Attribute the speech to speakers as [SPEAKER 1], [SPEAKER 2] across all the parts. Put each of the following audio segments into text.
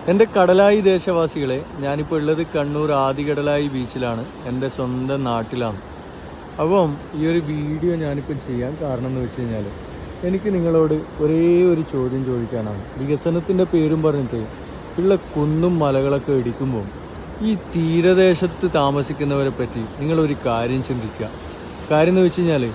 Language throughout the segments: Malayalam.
[SPEAKER 1] എൻ്റെ കടലായി ദേശവാസികളെ, ഞാനിപ്പോൾ ഉള്ളത് കണ്ണൂർ ആദികടലായി ബീച്ചിലാണ്, എൻ്റെ സ്വന്തം നാട്ടിലാണ്. അപ്പം ഈ ഒരു വീഡിയോ ഞാനിപ്പോൾ ചെയ്യാൻ കാരണം എന്ന് വെച്ച് കഴിഞ്ഞാൽ, എനിക്ക് നിങ്ങളോട് ഒരേ ഒരു ചോദ്യം ചോദിക്കാനാണ്. വികസനത്തിൻ്റെ പേരും പറഞ്ഞിട്ട് ഉള്ള കുന്നും മലകളൊക്കെ ഇടിക്കുമ്പോൾ ഈ തീരദേശത്ത് താമസിക്കുന്നവരെ പറ്റി നിങ്ങളൊരു കാര്യം ചിന്തിക്കുക. കാര്യം എന്ന് വെച്ച് കഴിഞ്ഞാൽ,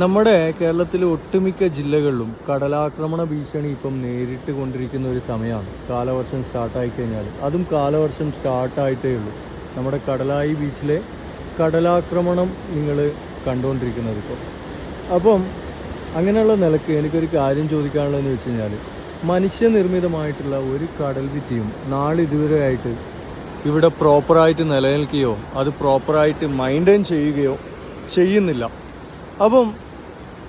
[SPEAKER 1] നമ്മുടെ കേരളത്തിലെ ഒട്ടുമിക്ക ജില്ലകളിലും കടലാക്രമണ ഭീഷണി ഇപ്പം നേരിട്ട് കൊണ്ടിരിക്കുന്ന ഒരു സമയമാണ്. കാലവർഷം സ്റ്റാർട്ടായി കഴിഞ്ഞാൽ, അതും കാലവർഷം സ്റ്റാർട്ടായിട്ടേ ഉള്ളൂ. നമ്മുടെ കടലായി ബീച്ചിലെ കടലാക്രമണം നിങ്ങൾ കണ്ടുകൊണ്ടിരിക്കുന്നത് ഇപ്പോൾ. അപ്പം അങ്ങനെയുള്ള നിലക്ക് എനിക്കൊരു കാര്യം ചോദിക്കാനുള്ളതെന്ന് വെച്ച് കഴിഞ്ഞാൽ, മനുഷ്യനിർമ്മിതമായിട്ടുള്ള ഒരു കടൽ ഭിത്തിയും നാളിതുവരെ ആയിട്ട് ഇവിടെ പ്രോപ്പറായിട്ട് നിലനിൽക്കുകയോ അത് പ്രോപ്പറായിട്ട് മെയിൻറ്റെയിൻ ചെയ്യുകയോ ചെയ്യുന്നില്ല. അപ്പം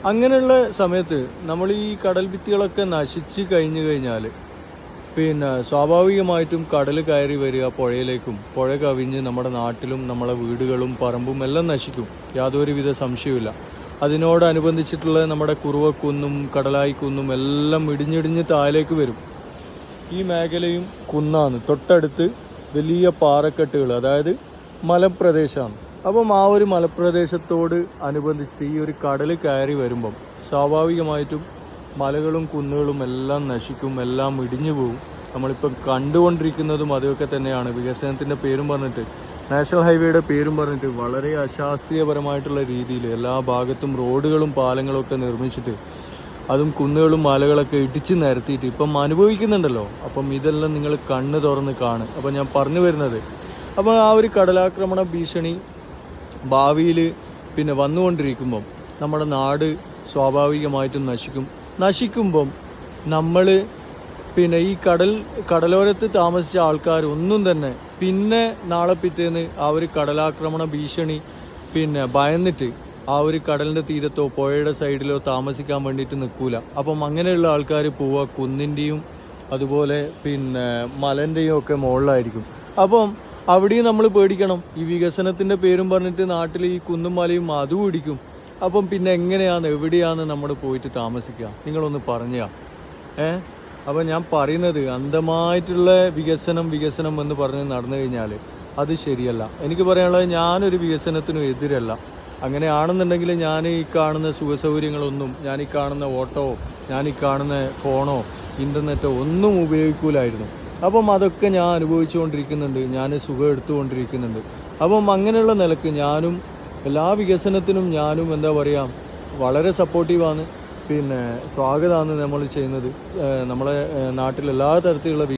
[SPEAKER 1] അങ്ങനെയുള്ള സമയത്ത് നമ്മൾ ഈ കടൽ ഭിത്തികളൊക്കെ നശിച്ച് കഴിഞ്ഞു കഴിഞ്ഞാൽ പിന്നെ സ്വാഭാവികമായിട്ടും കടൽ കയറി വരിക പുഴയിലേക്കും, പുഴ കവിഞ്ഞ് നമ്മുടെ നാട്ടിലും നമ്മളെ വീടുകളും പറമ്പും എല്ലാം നശിക്കും, യാതൊരുവിധ സംശയവുമില്ല. അതിനോടനുബന്ധിച്ചിട്ടുള്ള നമ്മുടെ കുറുവക്കുന്നും കടലായിക്കുന്നും എല്ലാം ഇടിഞ്ഞിടിഞ്ഞ് താഴേക്ക് വരും. ഈ മേഖലയും കുന്നാണ്, തൊട്ടടുത്ത് വലിയ പാറക്കെട്ടുകൾ, അതായത് മലപ്രദേശമാണ്. അപ്പം ആ ഒരു മലപ്രദേശത്തോട് അനുബന്ധിച്ചിട്ട് ഈ ഒരു കടൽ കയറി വരുമ്പം സ്വാഭാവികമായിട്ടും മലകളും കുന്നുകളും എല്ലാം നശിക്കും, എല്ലാം ഇടിഞ്ഞു പോകും. നമ്മളിപ്പം കണ്ടുകൊണ്ടിരിക്കുന്നതും അതൊക്കെ തന്നെയാണ്. വികസനത്തിൻ്റെ പേരും പറഞ്ഞിട്ട്, നാഷണൽ ഹൈവേയുടെ പേരും പറഞ്ഞിട്ട് വളരെ അശാസ്ത്രീയപരമായിട്ടുള്ള രീതിയിൽ എല്ലാ ഭാഗത്തും റോഡുകളും പാലങ്ങളും ഒക്കെ നിർമ്മിച്ചിട്ട് അതും കുന്നുകളും മലകളൊക്കെ ഇടിച്ച് നിരത്തിയിട്ട് ഇപ്പം അനുഭവിക്കുന്നുണ്ടല്ലോ. അപ്പം ഇതെല്ലാം നിങ്ങൾ കണ്ണ് തുറന്ന് കാണും. അപ്പം ഞാൻ പറഞ്ഞു വരുന്നത്, അപ്പോൾ ആ ഒരു കടലാക്രമണ ഭീഷണി ഭാവിയിൽ പിന്നെ വന്നുകൊണ്ടിരിക്കുമ്പം നമ്മുടെ നാട് സ്വാഭാവികമായിട്ടും നശിക്കുമ്പം നമ്മൾ പിന്നെ ഈ കടലോരത്ത് താമസിച്ച ആൾക്കാർ ഒന്നും തന്നെ പിന്നെ നാളെ പിറ്റേന്ന് ആ ഒരു കടലാക്രമണ ഭീഷണി പിന്നെ ഭയന്നിട്ട് ആ ഒരു കടലിൻ്റെ തീരത്തോ പുഴയുടെ സൈഡിലോ താമസിക്കാൻ വേണ്ടിയിട്ട് നിൽക്കൂല. അപ്പം അങ്ങനെയുള്ള ആൾക്കാർ പോവുക കുന്നിൻ്റെയും അതുപോലെ പിന്നെ മലൻ്റെയും ഒക്കെ മുകളിലായിരിക്കും. അപ്പം അവിടെയും നമ്മൾ പേടിക്കണം. ഈ വികസനത്തിൻ്റെ പേരും പറഞ്ഞിട്ട് നാട്ടിൽ ഈ കുന്നും മലയും അതും ഇടിക്കും. അപ്പം പിന്നെ എവിടെയാണ് നമ്മൾ പോയിട്ട് താമസിക്കുക? നിങ്ങളൊന്ന് പറഞ്ഞാ. അപ്പം ഞാൻ പറയുന്നത്, അന്ധമായിട്ടുള്ള വികസനം എന്ന് പറഞ്ഞ് നടന്നു കഴിഞ്ഞാൽ അത് ശരിയല്ല. എനിക്ക് പറയാനുള്ളത്, ഞാനൊരു വികസനത്തിനും എതിരല്ല. അങ്ങനെയാണെന്നുണ്ടെങ്കിൽ ഞാൻ ഈ കാണുന്ന സുഖസൗകര്യങ്ങളൊന്നും, ഞാൻ ഈ കാണുന്ന ഓട്ടോ, ഞാൻ ഈ കാണുന്ന ഫോണോ ഇൻ്റർനെറ്റോ ഒന്നും ഉപയോഗിക്കൂലായിരുന്നു. അപ്പം അതൊക്കെ ഞാൻ അനുഭവിച്ചുകൊണ്ടിരിക്കുന്നുണ്ട്, ഞാൻ സുഖം എടുത്തുകൊണ്ടിരിക്കുന്നുണ്ട്. അപ്പം അങ്ങനെയുള്ള നിലക്ക് ഞാനും എല്ലാ വികസനത്തിനും ഞാനും എന്താ പറയുക, വളരെ സപ്പോർട്ടീവാണ്. പിന്നെ സ്വാഗതമാണ് നമ്മൾ ചെയ്യുന്നത്. നമ്മളെ നാട്ടിൽ എല്ലാ തരത്തിലുള്ള